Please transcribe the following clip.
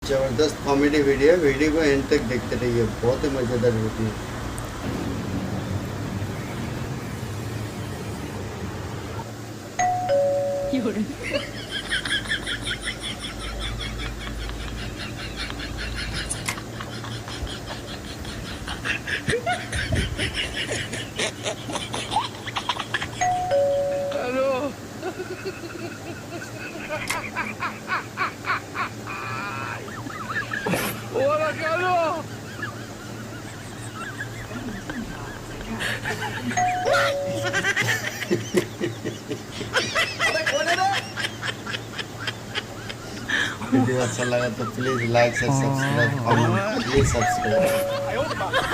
जबरदस्त comedy video को end तक देखते रहिए, बहुत ही मज़ेदार वीडियो। Hola, Carlos. वीडियो अच्छा लगा तो please like say subscribe, please subscribe.